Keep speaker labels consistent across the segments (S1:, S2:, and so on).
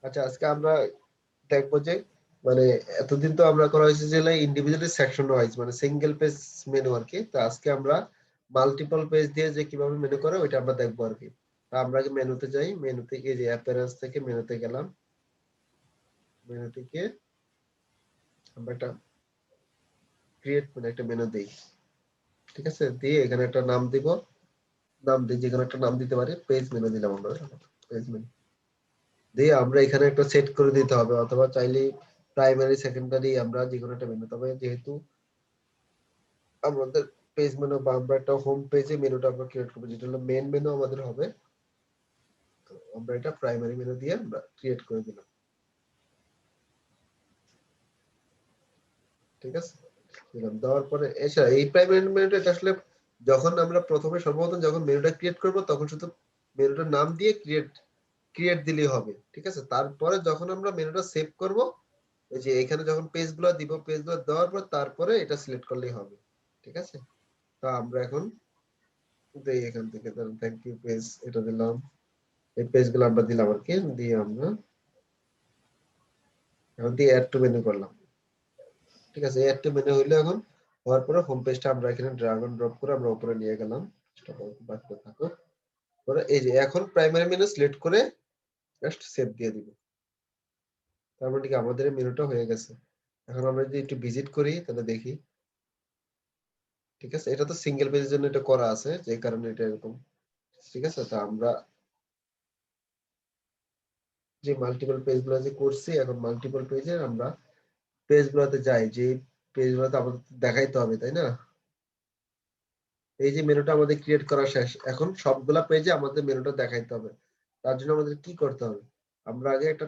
S1: আচ্ছা, আজকে আমরা দেখবো যে মানে এতদিন তো আমরা করা হয়েছে যে ইন্ডিভিজুয়ালি সেকশন ওয়াইজ মানে সিঙ্গেল পেজ মেনু আর কি। তো আজকে আমরা মাল্টিপল পেজ দিয়ে যে কিভাবে মেনু করে ওইটা আমরা দেখবো আর কি। তা আমরা আগে মেনুতে যাই, মেনুতে গিয়ে যে অ্যাপিয়ারেন্স থেকে মেনুতে গেলাম, মেনুতে গিয়ে আমরা একটা ক্রিয়েট মানে একটা মেনু দিই, ঠিক আছে। দিয়ে এখানে একটা নাম দিব, নাম দিয়ে যে কোনো একটা নাম দিতে পারি, পেজ মেনু দিলাম আমরা, পেজ মেনু দিয়ে আমরা এখানে একটা সেট করে দিতে হবে, অথবা চাইলে প্রাইমারি সেকেন্ডারি আমরা যে কোনো একটা মেনু। তবে যেহেতু আমাদের পেজ মেনু বা আমরা একটা হোম পেজে মেনুটা আমরা ক্রিয়েট করবো, যেটা হলো মেন মেনু আমাদের হবে, তো আমরা এটা প্রাইমারি মেনু দিয়ে আমরা ক্রিয়েট করে দিলাম, ঠিক আছে। দিলাম, দেওয়ার পরে এছাড়া এই প্রাইমারি মেনুটা এটা আসলে যখন আমরা প্রথমে সর্বপ্রথম যখন মেনুটা ক্রিয়েট করব তখন শুধু মেনুটার নাম দিয়ে ক্রিয়েট ক্রিয়েট দিলেই হবে, ঠিক আছে। তারপরে যখন আমরা মেনুটা সেভ করব, এই যে এখানে যখন পেজগুলো দিব, পেজগুলো দেওয়ার পর তারপরে এটা সিলেক্ট করলেই হবে, ঠিক আছে। তো আমরা এখন দেই এখান থেকে, ধরুন থ্যাংক ইউ পেজ এটা দিলাম, এই পেজগুলো আমরা দিলাম আর কি। দিয়ে আমরা এখন দিয়ে অ্যাড টু মেনু করলাম, ঠিক আছে। অ্যাড টু মেনু হইলো এখন, হওয়ার পরে হোম পেজটা আমরা এখানে ড্র্যাগ এন্ড ড্রপ করে আমরা উপরে নিয়ে গেলাম, সেটা বাড়তে থাকো। পরে এই যে এখন প্রাইমারি মেনু সিলেক্ট করে জাস্ট সেভ দিয়ে দিব, তার মানে কি আমাদের মেনুটা হয়ে গেছে। এখন আমরা যদি একটু ভিজিট করি তাহলে দেখি, ঠিক আছে। এটা তো সিঙ্গেল পেজের জন্য এটা করা আছে, যে কারণে এটা এরকম, ঠিক আছে। তো আমরা যে মাল্টিপল পেজ গুলো যে করছি, এখন মাল্টিপল পেজে আমরা পেজ গুলোতে যাই, যে পেজ গুলোতে আমাদের দেখাইতে হবে, তাই না। এই যে মেনুটা আমাদের ক্রিয়েট করা শেষ, এখন সবগুলা পেজে আমাদের মেনুটা দেখাইতে হবে। তার জন্য আমাদের কি করতে হবে, আমরা আগে একটা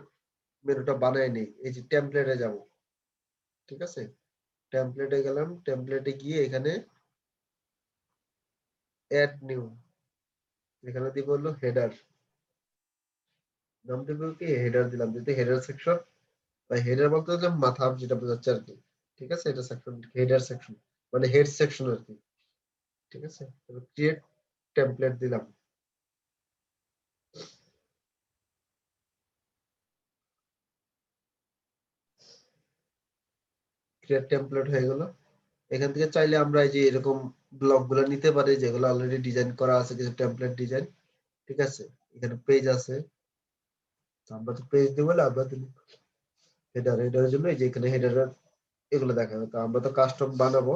S1: মেনুটা বানাই নিই। এই যে টেমপ্লেটে যাব, ঠিক আছে। টেমপ্লেটে গেলাম, টেমপ্লেটে গিয়ে এখানে অ্যাড নিউ, এখানে দিব হলো হেডার, নাম দিব কি হেডার দিলাম, যদি হেডার সেকশন বা হেডার বলতে হচ্ছে মাথা যেটা বোঝাচ্ছে আর কি, ঠিক আছে। এটা সেকশন হেডার সেকশন মানে হেড সেকশন আর কি, ঠিক আছে। ক্রিয়েট টেমপ্লেট দিলাম, ক্রিয়েট টেমপ্লেট হয়ে গেল। এখান থেকে চাইলে আমরা এই যে এরকম ব্লক গুলো নিতে পারি, যেগুলো অলরেডি ডিজাইন করা আছে, কিছু টেমপ্লেট ডিজাইন, ঠিক আছে। এখানে পেজ আছে, তো আমরা তো পেজ দিব বলে আমরা দিলাম হেডার, হেডারের জন্য এই যে এখানে হেডার এগুলো দেখাবে। তো আমরা তো কাস্টম বানাবো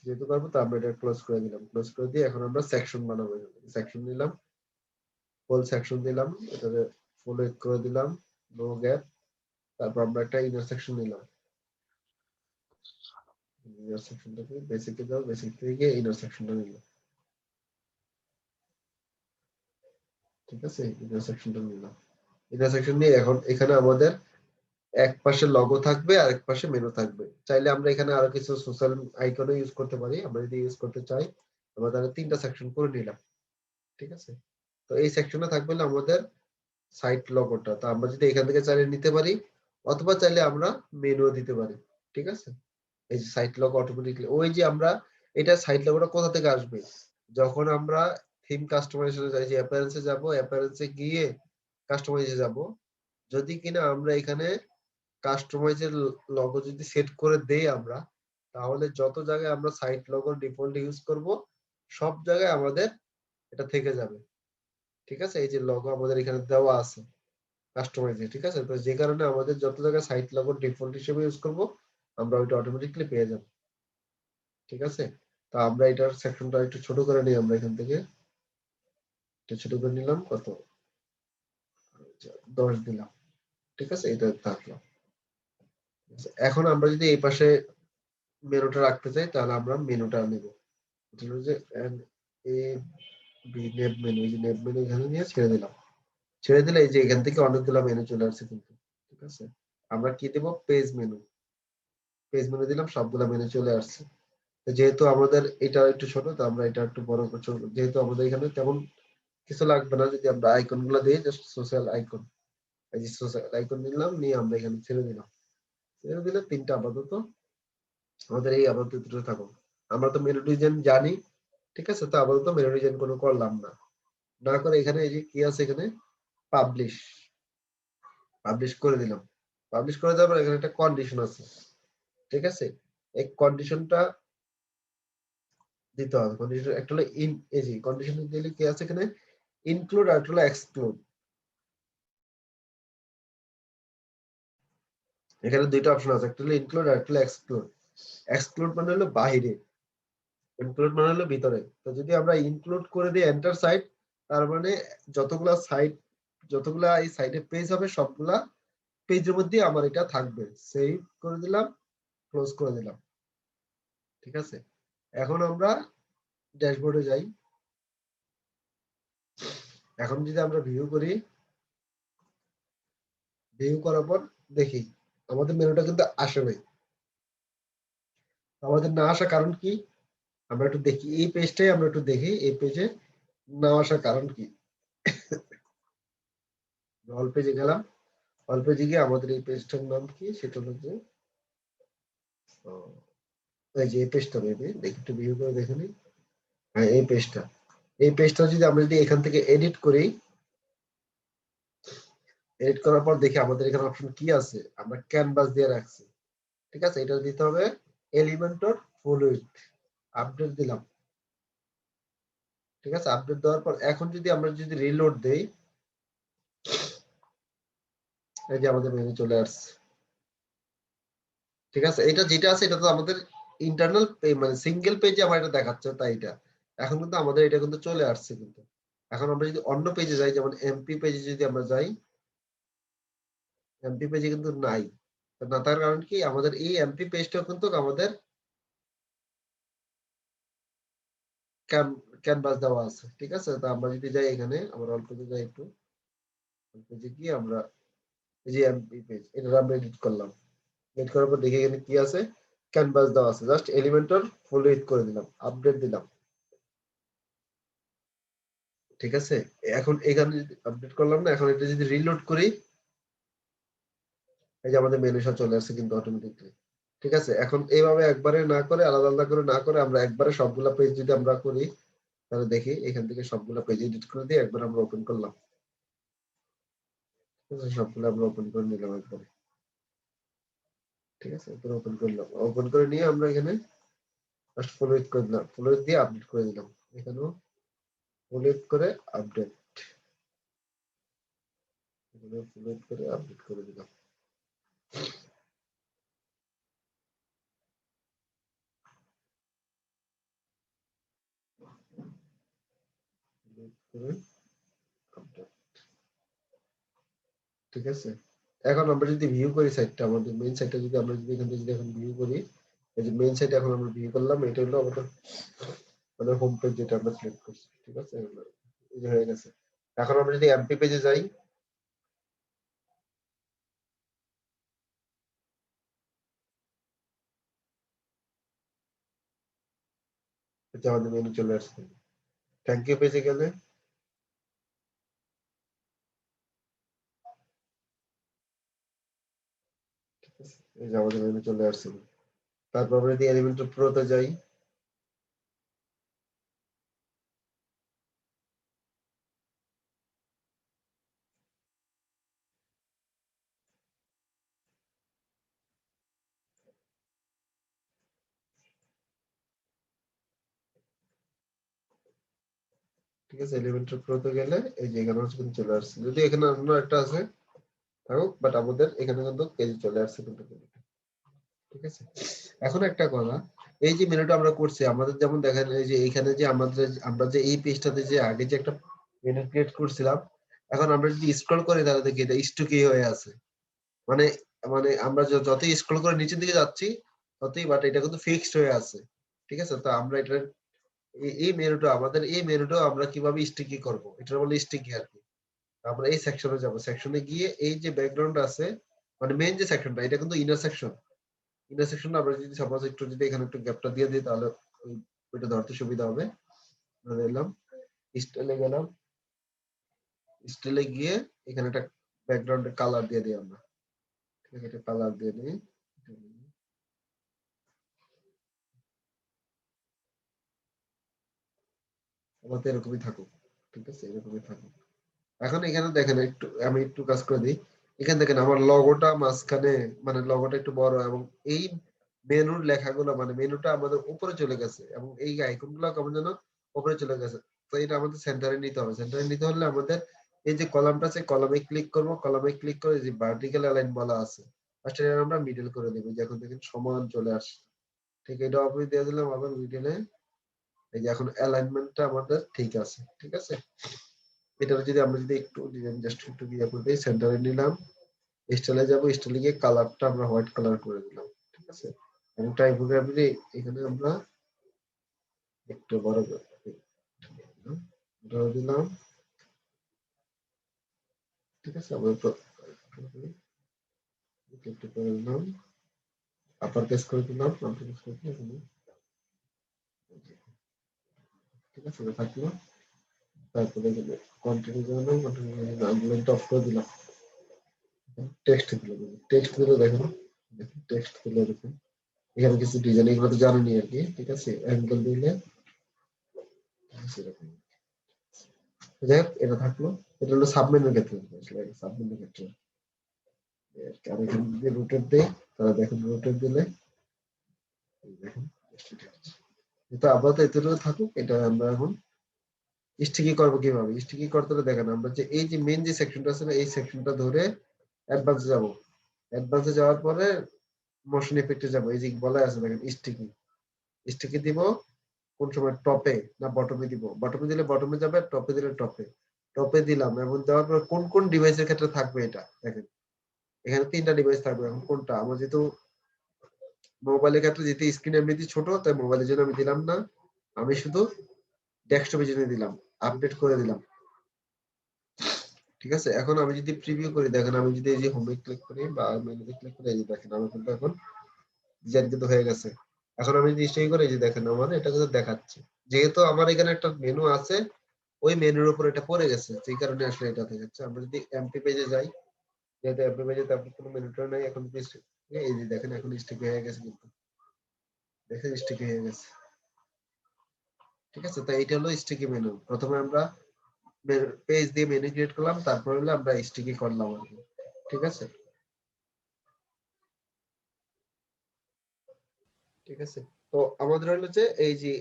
S1: যেহেতু পারবো, তো আমরা এটা ক্লোজ করে দিলাম, ক্লোজ করে দিয়ে এখন আমরা সেকশন বানাবো। সেকশন নিলাম, ফুল সেকশন দিলাম, এটাতে ফুল করে দিলাম, নো গ্যাপ। তারপর আমরা একটা ইনার সেকশন নিলাম, ইনার সেকশনটাকে বেসিকে দাও, বেসিক থেকে ইনার সেকশনটা নিলাম, ঠিক আছে। ইনার সেকশনটা নিলাম, ইনার সেকশন নিয়ে এখন এখানে আমাদের এক পাশে লগো থাকবে আর এক পাশে মেনু থাকবে। চাইলে আমরা এখানে আরো কিছু সোশ্যাল আইকনও ইউজ করতে পারি, আমরা যদি ইউজ করতে চাই। আমরা তাহলে তিনটা সেকশন করে নিলাম, ঠিক আছে। তো এই সেকশনে থাকবে হলো আমাদের সাইট লগোটা, তো আমরা যদি এখান থেকে চাইলে নিতে পারি, অথবা চাইলে আমরা মেনুও দিতে পারি, ঠিক আছে। এই যে সাইট লগো অটোমেটিকলি, ওই যে আমরা এটা সাইট লগোটা কোথা থেকে আসবে, যখন আমরা থিম কাস্টমাইজেশনে যাই, যে অ্যাপিয়ারেন্সে যাব, অ্যাপিয়ারেন্সে গিয়ে কাস্টমাইজে যাব, যদি কিনা আমরা এখানে কাস্টমাইজের লগো যদি সেট করে দেই আমরা, তাহলে যত জায়গায় আমরা সাইট লগো ডিফল্ট ইউজ করব সব জায়গায় আমাদের এটা থেকে যাবে, ঠিক আছে। এই যে লগো আমাদের এখানে দেওয়া আছে কাস্টমাইজে, ঠিক আছে। তো যে কারণে আমাদের যত জায়গায় সাইট লগো ডিফল্ট হিসেবে ইউজ করব, আমরা ওইটা অটোমেটিকলি পেয়ে যাব, ঠিক আছে। তো আমরা এটার সেকশনটা একটু ছোট করে নিই, আমরা এখান থেকে একটু ছোট করে নিলাম, কত 10 দিলাম, ঠিক আছে। এটা থাকলো। এখন আমরা যদি এই পাশে মেনুটা রাখতে চাই, তাহলে আমরা মেনুটা নেব, এটা হলো যে এ বি নেব মেনু, এই যে নেব মেনু এখানে নিয়ে ছেড়ে দিলাম। ছেড়ে দিলে এই যে এখান থেকে অনেকগুলো মেনু চলে আসছে কিন্তু, ঠিক আছে। আমরা কি দেব, পেজ মেনু, পেজ মেনু দিলাম, সবগুলা মেনু চলে আসছে। তো যেহেতু আমাদের এটা একটু ছোট, তো আমরা এটা একটু বড় করছি, যেহেতু আমাদের এখানে তেমন কিছু লাগবে না, যদি আমরা আইকন গুলো দিই, জাস্ট সোশ্যাল আইকন, এই যে সোশ্যাল আইকন নিলাম, নিয়ে আমরা এখানে ছেড়ে দিলাম। ছেড়ে দিলে তিনটা আপাতত আমাদের এই আপাতত দুটো থাকুক। আমরা তো মেনু ডিজাইন জানি, ঠিক আছে। তো আপাতত মেনু ডিজাইন কোনো করলাম না, না করে এখানে এই যে কি আছে এখানে পাবলিশ, পাবলিশ করে দিলাম। পাবলিশ করে দেওয়ার পর এখানে একটা কন্ডিশন আছে, ঠিক আছে? এই কন্ডিশনটা দিতে হবে। কন্ডিশন একটা হলো এই যে কন্ডিশন দিলে কি আছে এখানে, ইনক্লুড আর একটা হলো এক্সক্লুড। এখানে দুইটা অপশন আছে, একটা হলো ইনক্লুড আর একটা হলো এক্সক্লুড। এক্সক্লুড মানে হলো বাহিরে, ইনক্লুড মানে হলো ভিতরে। তো যদি আমরা ইনক্লুড করে দিই এন্টার সাইট, তার মানে যতগুলা সাইট, যতগুলা এই সাইটে পেজ হবে সবগুলা পেজের মধ্যে আমার এটা থাকবে। সেভ করে দিলাম, ক্লোজ করে দিলাম, ঠিক আছে? এখন আমরা ড্যাশবোর্ডে যাই। এখন যদি আমরা ভিউ করি, ভিউ করার পর দেখি আমাদের মেনুটা কিন্তু আসে নাই। আমাদের না আসার কারণ কি, আমরা একটু দেখি এই পেজটাই, আমরা একটু দেখি এই পেজে না আসার কারণ কি। অল পেজে গেলাম, অল পেজে গিয়ে আমাদের এই পেজটার নাম কি, সেটা হলো যে এই যে এই পেজটা, মেবি দেখি একটু ভিউ করে দেখে নিই। হ্যাঁ, এই পেজটা, এই পেজটা যদি আমরা যদি এখান থেকে এডিট করি, এডিট করার পর দেখি আমাদের এখানে অপশন কি আছে, আমরা ক্যানভাস দিয়ে রাখছি, ঠিক আছে? এটা দিতে হবে এলিমেন্টর ফুল উইডথ, আপডেট দিলাম, ঠিক আছে? আপডেট দেওয়ার পর এখন যদি আমরা যদি রিলোড দেই, এই যে আমাদের মেনু চলে আসছে, ঠিক আছে? এটা যেটা আছে এটা তো আমাদের ইন্টারনাল মানে সিঙ্গেল পেজে আমার এটা দেখাচ্ছে, তাই এটা এখন কিন্তু আমাদের এটা কিন্তু চলে আসছে কিন্তু। এখন আমরা যদি অন্য পেজে যাই, যেমন এমপি পেজে যদি আমরা যাই, এমপি পেজে কিন্তু নাই। তো না থাকার কারণ কি, আমাদের এই এমপি পেজটা কিন্তু আমাদের ক্যানভাস দেওয়া আছে, ঠিক আছে? তো আমরা যদি যাই এখানে, আমরা অল্প পেজে যাই, একটু অল্প পেজে গিয়ে আমরা এই যে এমপি পেজ, এটা আমরা এডিট করলাম। এডিট করার পর দেখি এখানে কি আছে, ক্যানভাস দেওয়া আছে, জাস্ট এলিমেন্টর ফুল উইডথ করে দিলাম, আপডেট দিলাম, ঠিক আছে? এখন এখানে যদি আপডেট করলাম না, এখন এটা যদি রিলোড করি, এই যে আমাদের মেনু সব চলে আসছে কিন্তু অটোমেটিকলি, ঠিক আছে? এখন এইভাবে একবারে না করে, আলাদা আলাদা করে না করে, আমরা একবারে সবগুলা পেজ যদি আমরা করি, তাহলে দেখি এখান থেকে সবগুলা পেজ এডিট করে দিয়ে একবার আমরা ওপেন করলাম, ঠিক আছে? সবগুলো আমরা ওপেন করে নিলাম একবারে, ঠিক আছে? একবার ওপেন করলাম, ওপেন করে নিয়ে আমরা এখানে জাস্ট ফুল উইডথ করে দিলাম, ফুল উইডথ দিয়ে আপডেট করে দিলাম, এখানেও ফুল উইডথ করে আপডেট, এখানে ফুল উইডথ করে আপডেট করে দিলাম, full width করে update, ঠিক আছে? এখন আমরা যদি ভিউ করি সাইটটা, আমাদের মেইন সাইটটা যদি আমরা যদি এখান থেকে যদি এখন ভিউ করি, এই যে মেইন সাইট এখন আমরা ভিউ করলাম, এটা হলো আমাদের মানে হোম পেজ যেটা আমরা সিলেক্ট করছি, ঠিক আছে? এই যে হয়ে গেছে। এখন আমরা যদি এমপি পেজে যাই, এটা আমাদের মেনু চলে আসছে। থ্যাংক ইউ পেজে গেলে, ঠিক আছে? এই যে আমাদের মেনু চলে আসছে। তারপর আমরা যদি এলিমেন্টর প্রোতে যাই, ঠিক আছে? এলিমেন্টর প্রোতে গেলে এই যে এখানে হচ্ছে কিন্তু চলে আসছে, যদি এখানে অন্য একটা আছে থাকুক, বাট আমাদের এখানে কিন্তু পেজ চলে আসছে কিন্তু, ঠিক আছে? এখন একটা কথা, এই যে মেনুটা আমরা করছি, আমাদের যেমন দেখেন এই যে এইখানে যে আমাদের, আমরা যে এই পেজটাতে যে আগে যে একটা মেনু ক্রিয়েট করছিলাম, এখন আমরা যদি স্ক্রল করি তাহলে দেখি এটা স্টুকি হয়ে আছে। মানে মানে আমরা যতই স্ক্রল করে নিচের দিকে যাচ্ছি, ততই বাট এটা কিন্তু ফিক্সড হয়ে আছে, ঠিক আছে? তো আমরা এটা এই মেনুটা, আমাদের এই মেনুটা আমরা কিভাবে স্টিকি করব, এটা বলে স্টিকি আর কি। আমরা এই সেকশনে যাব, সেকশনে গিয়ে এই যে ব্যাকগ্রাউন্ড আছে, মানে মেইন যে সেকশনটা, এটা কিন্তু ইনার সেকশন। ইন্টারসেকশন আমরা যদি সাপোজ একটু যদি এখানে একটু গ্যাপটা দিয়ে দিই, তাহলে ওইটা ধরতে সুবিধা হবে। ধরে এলাম, স্টাইলে গেলাম, স্টাইলে গিয়ে এখানে একটা ব্যাকগ্রাউন্ডের কালার দিয়ে দিই আমরা, ঠিক আছে? একটা কালার দিয়ে দিই, আমাদের এরকমই থাকুক, ঠিক আছে? এরকমই থাকুক। এখন এখানে দেখেন একটু আমি একটু কাজ করে দিই, এখানে দেখেন আমার লগোটা মাঝখানে, মানে লগোটা একটু বড়, এবং এই মেনুর লেখাগুলো মানে মেনুটা আমাদের উপরে চলে গেছে এবং এই আইকন গুলো কেমন যেন উপরে চলে গেছে। তো এটা আমাদের সেন্টারে নিতে হবে। সেন্টারে নিতে হলে আমাদের এই যে কলামটা আছে, কলামে ক্লিক করব, কলামে ক্লিক করে যে ভার্টিক্যাল অ্যালাইন বলা আছে, ফার্স্ট এটা আমরা মিডল করে দেব। যে এখন দেখেন সমান চলে আসছে। ঠিক এটা অফিস দিয়ে দিলাম আবার মিডলে। এই যে এখন অ্যালাইনমেন্টটা আমাদের ঠিক আছে। ঠিক আছে, এটা যদি আমরা যদি একটু ডিজাইন জাস্ট একটু ইয়ে করে দিই, সেন্টারে নিলাম, স্টাইলে যাব, স্টাইলে গিয়ে কালারটা আমরা হোয়াইট কালার করে দিলাম। ঠিক আছে, এবং টাইপোগ্রাফি এখানে আমরা একটু বড় করে দিলাম। ঠিক আছে, আমরা একটু করে দিলাম, আপার কেস করে দিলাম, আপার কেস করে দিলাম। ঠিক আছে, এটা থাকলো। তারপরে এখানে কন্টিনিউ করলাম, কন্টিনিউ করে নামগুলো টপ করে দিলাম, টেক্সট দিলাম। টেক্সট দিলে দেখুন, দেখুন টেক্সট দিলে দেখুন এখানে কিছু ডিজাইন, এগুলো তো জানেনি আর কি। ঠিক আছে, অ্যাঙ্গেল দিলে সেরকম। যাই হোক, এটা থাকলো। এটা হলো সাবমেনুর ক্ষেত্রে, সাবমেনুর ক্ষেত্রে আর এখানে যদি রোটেট দেই, তাহলে দেখুন রোটেট দিলে দেখুন তো আপাতত এতটুকু থাকুক। এটা আমরা এখন স্টিকি করবো কিভাবে। স্টিকি করতে হলে দেখেন আমরা যে এই যে মেন যে সেকশনটা আছে না, এই সেকশনটা ধরে অ্যাডভান্সে যাব। অ্যাডভান্সে যাওয়ার পরে মোশন ইফেক্টে যাব। এই যে বলা আছে দেখেন স্টিকি, স্টিকি দিব কোন সময়, টপে না বটমে দিব। বটমে দিলে বটমে যাবে, টপে দিলে টপে। টপে দিলাম এবং দেওয়ার পর কোন কোন ডিভাইসের ক্ষেত্রে থাকবে এটা দেখেন। এখানে ৩টা ডিভাইস থাকবে। এখন কোনটা আমার, যেহেতু মোবাইলের ক্ষেত্রে যেহেতু স্ক্রিন এমনিতে ছোট, তাই মোবাইলের জন্য আমি দিলাম না, আমি শুধু ডেস্কটপের জন্য দিলাম, আপডেট করে দিলাম। ঠিক আছে, এখন আমি যদি প্রিভিউ করি, দেখেন আমি যদি এই যে হোমে ক্লিক করি বা মেনুতে ক্লিক করি, এই যে দেখেন আমার কিন্তু এখন ডিজাইন কিন্তু হয়ে গেছে। এখন আমি যদি স্টেই করি, এই যে দেখেন আমার এটা কিন্তু দেখাচ্ছে। যেহেতু আমার এখানে একটা মেনু আছে, ওই মেনুর উপর এটা পড়ে গেছে, সেই কারণে আসলে এটা দেখাচ্ছে। আমরা যদি এমপি পেজে যাই, যেহেতু এমপি পেজে তারপর কোনো মেনুটা নাই, এখন এই যে দেখেন এখন স্টিকি হয়ে গেছে, কিন্তু দেখেন স্টিকি হয়ে গেছে। ঠিক আছে, তাই এটা হলো স্টিকি মেনু। প্রথমে আমরা পেজ দিয়ে মেনু ক্রিয়েট করলাম, তারপর হলো আমরা স্টিকি করলাম আর কি। ঠিক আছে, ঠিক আছে। তো আমাদের হলো যে এই যে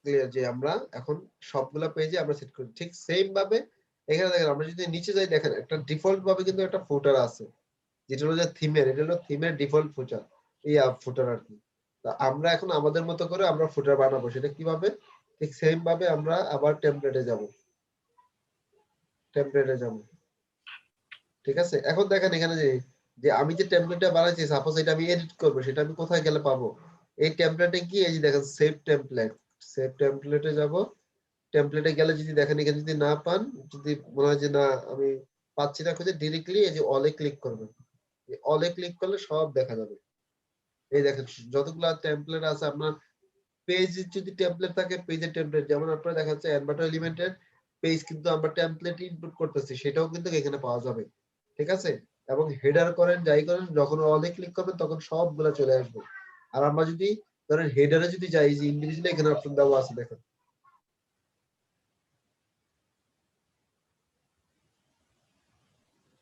S1: ক্লিয়ার, যে আমরা এখন সবগুলা পেজে আমরা সেট করি ঠিক সেম ভাবে। এখানে দেখেন আমরা যদি নিচে যাই, দেখেন একটা ডিফল্ট ভাবে কিন্তু একটা ফুটার আছে, যেটা হলো যে থিমের, এটা হলো থিমের ডিফল্ট ফুটার, এই ফুটার আর কি। তা আমরা এখন আমাদের মতো করে আমরা ফুটার বানাবো। সেটা কিভাবে, ঠিক সেম ভাবে আমরা আবার টেমপ্লেটে যাব, টেমপ্লেটে যাব। ঠিক আছে, এখন দেখেন এখানে যে যে আমি যে টেমপ্লেটটা বানাইছি, সাপোজ এটা আমি এডিট করবো, সেটা আমি কোথায় গেলে পাবো? এই টেমপ্লেটে গিয়ে এই যে দেখেন সেভ টেমপ্লেট, সেভ টেমপ্লেটে যাব। টেমপ্লেটে গেলে যদি দেখেন এখানে যদি না পান, যদি মনে হয় যে না আমি পাচ্ছি না খুঁজে, ডিরেক্টলি এই যে অলে ক্লিক করবেন। অলে ক্লিক করলে সব দেখা যাবে। এই দেখেন যতগুলা টেমপ্লেট আছে আপনার, পেজ যদি টেমপ্লেট থাকে, পেজের টেমপ্লেট, যেমন আপনারা দেখা যাচ্ছে অ্যাডভার্টার এলিমেন্টের পেজ কিন্তু আমরা টেমপ্লেট ইনপুট করতেছি, সেটাও কিন্তু এখানে পাওয়া যাবে। ঠিক আছে, এবং হেডার করেন যাই করেন, যখন অলে ক্লিক করবেন তখন সবগুলা চলে আসবে। আর আমরা যদি ধরেন হেডারে যদি যাই, যে ইন্ডিভিজুয়ালি এখানে অপশন দেওয়া আছে দেখেন,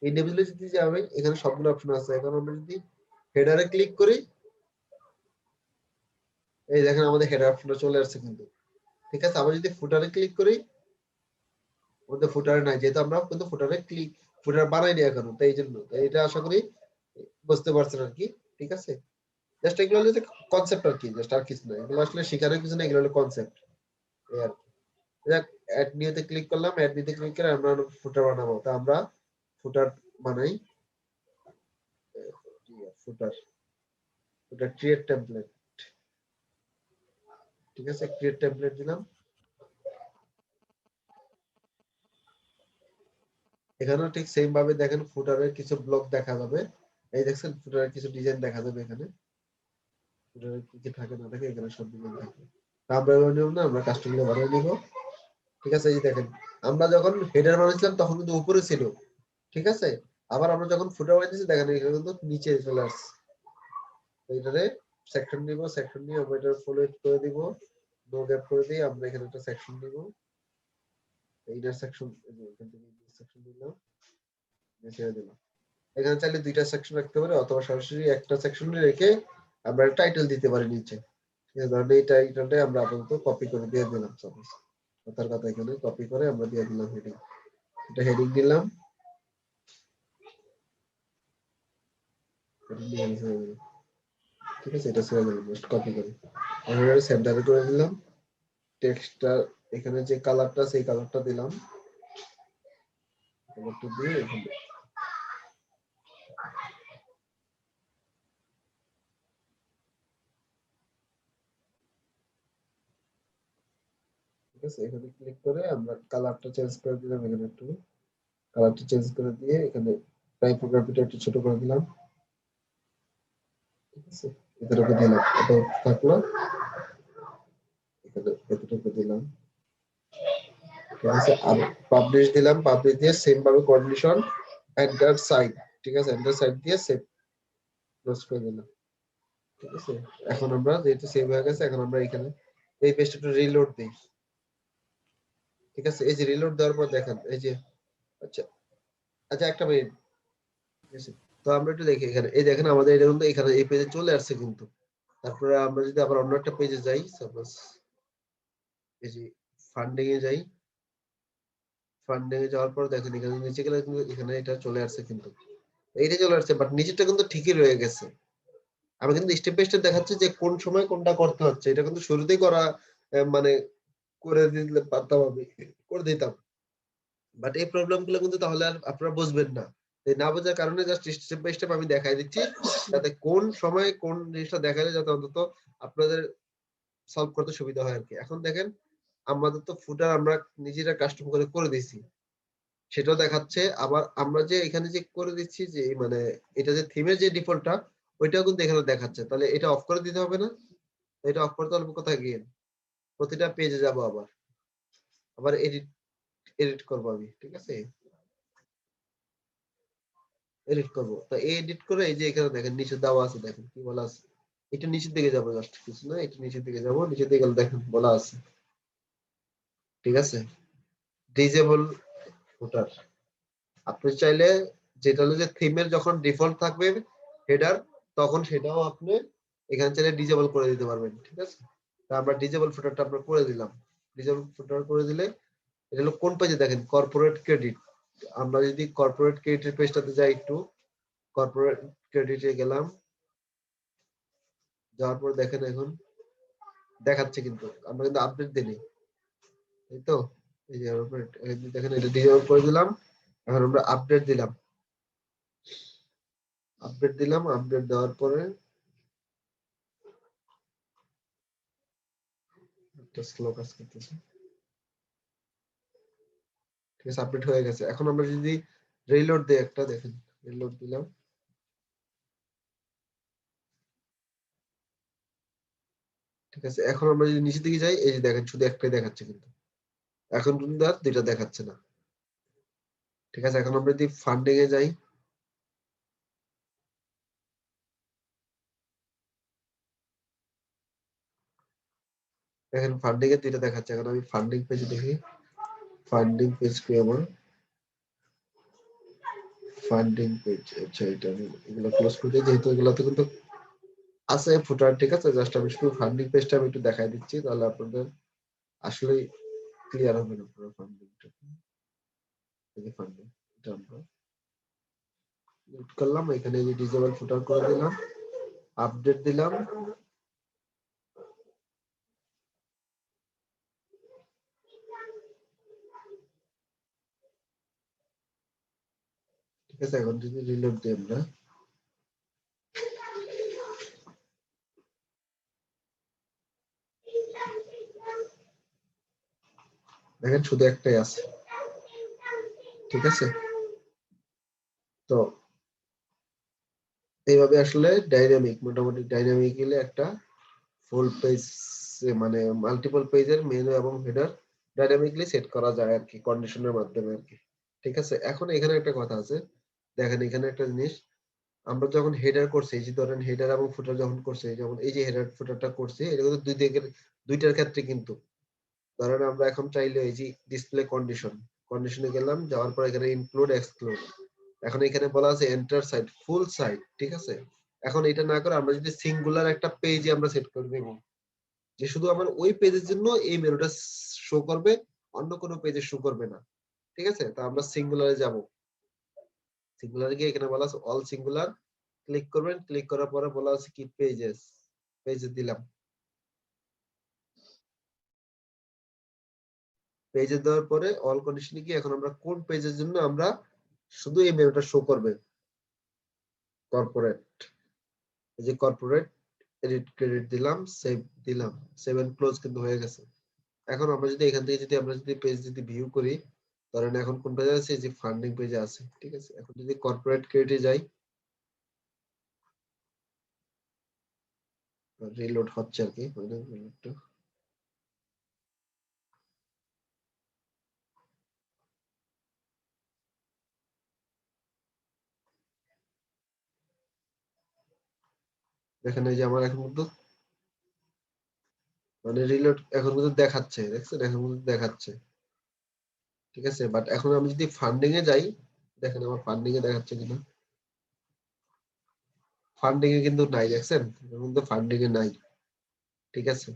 S1: ইন্ডিভিজুয়ালি যদি যাবেন এখানে সবগুলো অপশন আছে। এখন আমরা যদি হেডারে ক্লিক করি, এই দেখেন আমাদের হেডার অপশনটা চলে আসছে কিন্তু। ঠিক আছে, আবার যদি ফুটারে ক্লিক করি, আমাদের ফুটারে নাই, যেহেতু আমরা কিন্তু ফুটারে ক্লিক, ফুটার বানাইনি এখনো, তাই এই জন্য। তাই এটা আশা করি বুঝতে পারছেন আর কি। ঠিক আছে, জাস্ট এগুলো হলো যে কনসেপ্ট আর কি, জাস্ট আর কিছু না, এগুলো আসলে শেখানোর কিছু না, এগুলো হলো কনসেপ্ট এই আর কি। যাক, অ্যাড নিউতে ক্লিক করলাম, অ্যাড নিউতে ক্লিক করে আমরা ফুটার বানাবো। তা আমরা ফুটার বানাই, ফুটার, ফুটার ক্রিয়েট টেমপ্লেট। ঠিক আছে, ক্রিয়েট টেমপ্লেট দিলাম। এখানেও ঠিক সেম ভাবে দেখেন ফুটারের কিছু ব্লক দেখা যাবে। এই দেখছেন ফুটারের কিছু ডিজাইন দেখা যাবে এখানে। ফুটারের কি কি থাকে না থাকে, এখানে সব ডিজাইন থাকে। তা আমরা এবার নিব না, আমরা কাস্টমাইজ বানিয়ে নিব। ঠিক আছে, এই যে দেখেন আমরা যখন হেডার বানাইছিলাম তখন কিন্তু উপরে ছিল। ঠিক আছে, আবার আমরা যখন ফুটার বানাইছি দেখেন এখানে কিন্তু নিচে চলে আসছে। এইটারে সেকশন নিব, সেকশন নিয়ে আমরা এটা ফুল এড করে দিব, নো গ্যাপ করে দিয়ে আমরা এখানে একটা সেকশন নিব। এইটার সেকশন, এখান থেকে সেকশন দিলাম, ছেড়ে দিলাম। এখানে চাইলে দুইটা সেকশন রাখতে পারি অথবা সরাসরি একটা সেকশনে রেখে আমরা টাইটেল দিতে পারি নিচে। ধরেন এই টাইটেলটা আমরা আপাতত কপি করে দিয়ে দিলাম, সাপোজ কথার কথা এখানে কপি করে আমরা দিয়ে দিলাম হেডিং। এটা হেডিং দিলাম, ঠিক আছে, এটা ছেড়ে দিলাম, জাস্ট কপি করে আমরা সেন্টার করে দিলাম। টেক্সটটা এখানে যে কালারটা সেই কালারটা দিলাম, কালারটা দিয়ে এখানে ঠিক আছে, এখানে ক্লিক করে আমরা কালারটা চেঞ্জ করে দিলাম, এখানে একটু কালারটা চেঞ্জ করে দিয়ে এখানে টাইপোগ্রাফিটা একটু ছোট করে দিলাম, ঠিক আছে, এতটুকু দিলাম, এটা থাকলো, এখানে এতটুকু দিলাম, ঠিক আছে। আর পাবলিশ দিলাম, পাবলিশ দিয়ে সেম ভাবে কন্ডিশন এন্টার সাইড, ঠিক আছে, এন্টার সাইড দিয়ে সেভ ক্লোজ করে দিলাম, ঠিক আছে। এখন আমরা যেহেতু সেভ হয়ে গেছে, এখন আমরা এখানে এই পেজটা একটু রিলোড দিই, ঠিক আছে। এই যে রিলোড দেওয়ার পর দেখেন এই যে, আচ্ছা আচ্ছা একটা মিনিট, ঠিক আছে। তো আমরা একটু দেখি এখানে, এই দেখেন আমাদের এটা কিন্তু এখানে এই পেজে চলে আসছে কিন্তু। তারপরে আমরা যদি আবার অন্য একটা পেজে যাই, সাপোজ এই যে ফান্ডিং এ যাই, ফান্ডিং এ যাওয়ার পর দেখেন এখানে নিচে গেলে কিন্তু এখানে এটা চলে আসছে কিন্তু, এইটা চলে আসছে, বাট নিচেরটা কিন্তু ঠিকই রয়ে গেছে। আমি কিন্তু স্টেপ বাই স্টেপ দেখাচ্ছি যে কোন সময় কোনটা করতে হচ্ছে, এটা কিন্তু শুরুতেই করা মানে করে দিলে পারতাম, আমি করে দিতাম, বাট এই প্রবলেম গুলো কিন্তু তাহলে আর আপনারা বুঝবেন না। এই না বোঝার কারণে জাস্ট স্টেপ বাই স্টেপ আমি দেখাই দিচ্ছি, যাতে কোন সময় কোন জিনিসটা দেখালে যাতে অন্তত আপনাদের সলভ করতে সুবিধা হয় আর কি। এখন দেখেন আমাদের তো ফুটার আমরা নিজেরা কাস্টম করে করে দিয়েছি, সেটাও দেখাচ্ছে। আবার আমরা যে এখানে যে করে দিচ্ছি যে মানে এটা যে থিমের যে ডিফল্টটা, ওইটাও কিন্তু এখানে দেখাচ্ছে। তাহলে এটা অফ করে দিতে হবে না? এটা অফ করতে হবে কোথায় গিয়ে? প্রতিটা পেজে যাব, আবার আবার এডিট এডিট করবো আমি, ঠিক আছে, এডিট করবো। তো এডিট করে এই যে এখানে দেখেন নিচে দেওয়া আছে, দেখেন কি বলা আছে, এটা নিচের দিকে যাবো, জাস্ট কিছু না, এটা নিচের দিকে যাবো, নিচের দিকে গেলে দেখেন বলা আছে, ঠিক আছে, ডিজেবল ফুটার। আপনি চাইলে যেটা হলো যে থিমের যখন ডিফল্ট থাকবে হেডার, তখন সেটাও আপনি এখানে চাইলে ডিজেবল করে দিতে পারবেন, ঠিক আছে। তা আমরা ডিজেবল ফুটারটা আমরা করে দিলাম। ডিজেবল ফুটার করে দিলে এটা হলো কোন পেজে দেখেন, কর্পোরেট ক্রেডিট। আমরা যদি কর্পোরেট ক্রেডিটের পেজটাতে যাই, একটু কর্পোরেট ক্রেডিটে গেলাম, যাওয়ার পর দেখেন এখন দেখাচ্ছে কিন্তু আমরা কিন্তু আপডেট দিইনি, তাই তো। এই যে দেখেন এটা ডিজেবল করে দিলাম, এখন আমরা আপডেট দিলাম, আপডেট দিলাম, আপডেট দেওয়ার পরে একটা স্লো কাজ করতেছে, ঠিক আছে, আপডেট হয়ে গেছে। এখন আমরা যদি রিলোড দিই, একটা দেখেন রিলোড দিলাম, ঠিক আছে। এখন আমরা যদি নিচের দিকে যাই, এই যে দেখেন শুধু একটাই দেখাচ্ছে কিন্তু, এখন কিন্তু আর দুইটা দেখাচ্ছে না, ঠিক আছে। এখন আমরা যদি ফান্ডিং এ যাই, দেখেন ফান্ডিং এ দুইটা দেখাচ্ছে। এখন আমি ফান্ডিং পেজে দেখি, ফান্ডিং পেজ কি আমার, ফান্ডিং পেজ, আচ্ছা এটা আমি এগুলো ক্লোজ করে দিই, যেহেতু এগুলোতে কিন্তু আছে ফুটার, ঠিক আছে। জাস্ট আমি শুধু ফান্ডিং পেজটা আমি একটু দেখাই দিচ্ছি, তাহলে আপনাদের আসলে ক্লিয়ার হবে না পুরো ফান্ডিংটা। এই যে ফান্ডিং, এটা আমরা এডিট করলাম, এখানে যে ডিজেবল ফুটার করে দিলাম, আপডেট দিলাম, ঠিক আছে। এখন যদি রিলোড দিই আমরা, দেখেন শুধু একটাই আছে, ঠিক আছে। তো এইভাবে আসলে ডাইনামিক, মোটামুটি ডাইনামিক্যালি একটা ফুল পেজ মানে মাল্টিপল পেজের মেনু এবং হেডার ডাইনামিকলি সেট করা যায় আর কি, কন্ডিশনের মাধ্যমে আর কি, ঠিক আছে। এখন এখানে একটা কথা আছে, দেখেন এখানে একটা জিনিস, আমরা যখন হেডার করছি, এই যে ধরেন হেডার এবং ফুটার যখন করছে, যেমন এই যে হেডার ফুটারটা করছে, এটা কিন্তু দুই দিকের দুইটার ক্ষেত্রে কিন্তু, ধরেন আমরা এখন চাইলে এই যে ডিসপ্লে কন্ডিশনে গেলাম, যাওয়ার পর এখানে ইনক্লুড এক্সক্লুড, এখন এখানে বলা আছে এন্টার সাইট ফুল সাইট, ঠিক আছে। এখন এটা না করে আমরা যদি সিঙ্গুলার একটা পেজে আমরা সেট করে দেব, যে শুধু আমার ওই পেজের জন্য এই মেনুটা শো করবে, অন্য কোনো পেজে শো করবে না, ঠিক আছে। তা আমরা সিঙ্গুলারে যাব, সিঙ্গুলারে গিয়ে এখানে বলা আছে অল সিঙ্গুলার, ক্লিক করবেন, ক্লিক করার পরে বলা আছে কি পেজেস, পেজে দিলাম, পেজে দেওয়ার পরে অল কন্ডিশনে গিয়ে এখন আমরা কোন পেজের জন্য আমরা শুধু এই মেনুটা শো করবে, কর্পোরেট, এই যে কর্পোরেট, এডিট ক্রেডিট দিলাম, সেভ দিলাম, সেভ এন্ড ক্লোজ কিন্তু হয়ে গেছে। এখন আমরা যদি এখান থেকে যদি আমরা যদি পেজ যদি ভিউ করি, ধরেন এখন কোন পেজে আছে, যে ফান্ডিং পেজে আছে, ঠিক আছে। এখন যদি কর্পোরেট ক্রেডিটে যাই, রিলোড হচ্ছে আর কি, একটু দেখেন, এই যে আমার এখন কিন্তু মানে রিলোড এখন কিন্তু দেখাচ্ছে, দেখছেন, এখন কিন্তু দেখাচ্ছে, ঠিক আছে। বাট এখন আমি যদি ফান্ডিং এ যাই, দেখেন আমার ফান্ডিং এ দেখাচ্ছে কিনা, ফান্ডিং এ কিন্তু নাই, দেখছেন, কিন্তু ফান্ডিং এ নাই, ঠিক আছে।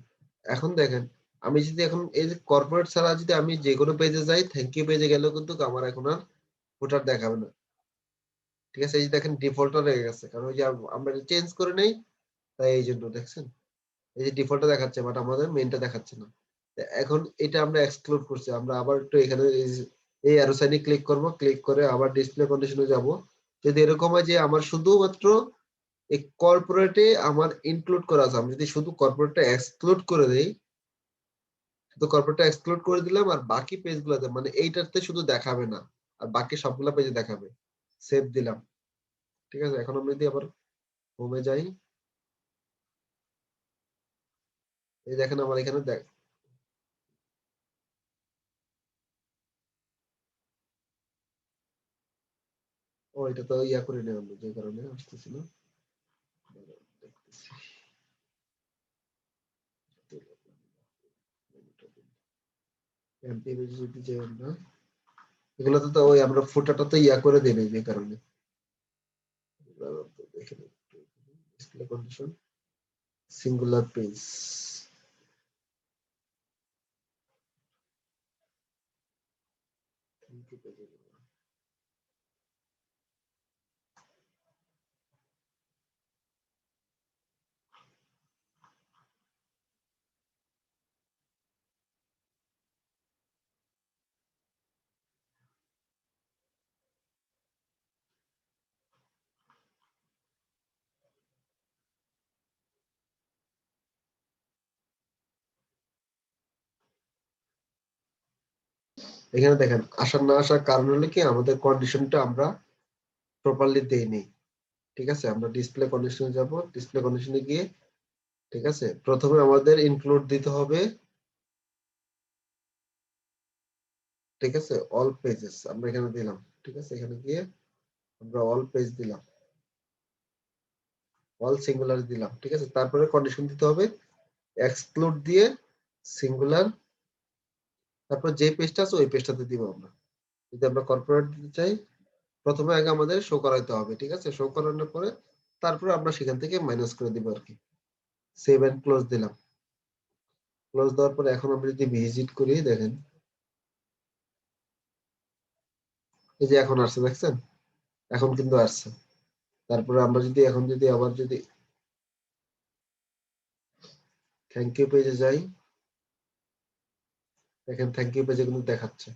S1: এখন দেখেন, আমি যদি এখন এই যে কর্পোরেট ছাড়া যদি আমি যে কোনো পেজে যাই, থ্যাংক ইউ পেজে গেলেও কিন্তু আমার এখন আর ফুটার দেখাবে না, ঠিক আছে। এই যে দেখেন ডিফল্টটা রেখে গেছে, কারণ ওই যে আমরা চেঞ্জ করে নেই, তাই এই জন্য দেখছেন এই যে ডিফল্টটা দেখাচ্ছে, বাট আমাদের মেইনটা দেখাচ্ছে না। এখন এটা আমরা এক্সক্লুড করছি, আমরা আবার একটু এখানে এই অ্যারো সাইনে ক্লিক করব, ক্লিক করে আবার ডিসপ্লে কন্ডিশনে যাব। যদি এরকম হয় যে আমার শুধুমাত্র এই কর্পোরেটে আমার ইনক্লুড করা আছে, আমি যদি শুধু কর্পোরেটটা এক্সক্লুড করে দেই, শুধু কর্পোরেটটা এক্সক্লুড করে দিলাম, আর বাকি পেজগুলোতে মানে এইটাতে শুধু দেখাবে না, আর বাকি সবগুলা পেজে দেখাবে, সেভ দিলাম, ঠিক আছে। এখন আমরা যদি আবার হোমে যাই, এই দেখেন আমার এখানে দেখ, ও এটা তো ইয়া করে নেই আমরা, যে কারণে আসতেছিল, দেখতেছি। এমপি যদি যে আমরা এগুলোতে তো ওই আমরা ফুটাটা তো ইয়া করে দেই নাই, যে কারণে দেখেন ডিসপ্লে কন্ডিশন সিঙ্গুলার পেজ, এখানে দেখেন আসার না আসার কারণ হলো কি আমাদের কন্ডিশনটা আমরা প্রপারলি দেইনি, ঠিক আছে। আমরা ডিসপ্লে কন্ডিশনে যাব, ডিসপ্লে কন্ডিশনে গিয়ে, ঠিক আছে, প্রথমে আমাদের ইনক্লুড দিতে হবে, ঠিক আছে, অল পেজেস আমরা এখানে দিলাম, ঠিক আছে। এখানে গিয়ে আমরা অল পেজ দিলাম, অল সিঙ্গুলার দিলাম, ঠিক আছে। তারপরে কন্ডিশন দিতে হবে এক্সক্লুড দিয়ে সিঙ্গুলার, তারপর যে পেজটা আছে ওই পেজটাতে দিব আমরা। যদি আমরা কর্পোরেট দিতে চাই, প্রথমে আগে আমাদের শো করাইতে হবে, ঠিক আছে। শো করানোর পরে তারপরে আমরা সেখান থেকে মাইনাস করে দিব আর কি। সেভ এন্ড ক্লোজ দিলাম, ক্লোজ দেওয়ার পরে এখন আমরা যদি ভিজিট করি, দেখেন এই যে এখন আসছে, দেখছেন, এখন কিন্তু আসছে। তারপরে আমরা যদি এখন যদি আবার যদি থ্যাংক ইউ পেজে যাই, দেখেন থ্যাংক ইউ পেজে কিন্তু দেখাচ্ছে,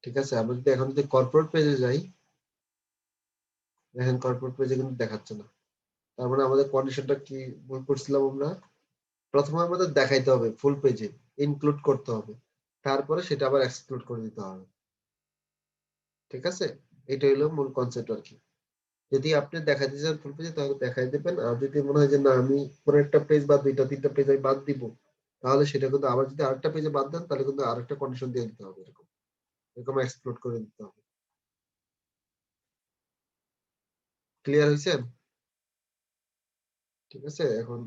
S1: ঠিক আছে। আমরা যদি এখন যদি কর্পোরেট পেজে যাই, দেখেন কর্পোরেট পেজে কিন্তু দেখাচ্ছে না। তার মানে আমাদের কন্ডিশনটা কি ভুল করছিলাম আমরা, প্রথমে আমাদের দেখাইতে হবে ফুল পেজে, ইনক্লুড করতে হবে, তারপরে সেটা আবার এক্সক্লুড করে দিতে হবে, ঠিক আছে। এটা হলো মূল কনসেপ্ট আর কি। যদি আপনি দেখাইতে চান ফুল পেজে তাহলে দেখাই দেবেন, আর যদি মনে হয় যে না আমি কোনো একটা পেজ বা দুইটা তিনটা পেজ আমি বাদ দিব, তাহলে সেটা কিন্তু আবার যদি আরেকটা পেজে বাদ দেন তাহলে কিন্তু আরেকটা কন্ডিশন দিয়ে দিতে হবে, এরকম এরকম এক্সপ্লোর করে দিতে হবে। ক্লিয়ার হয়েছে? ঠিক আছে। এখন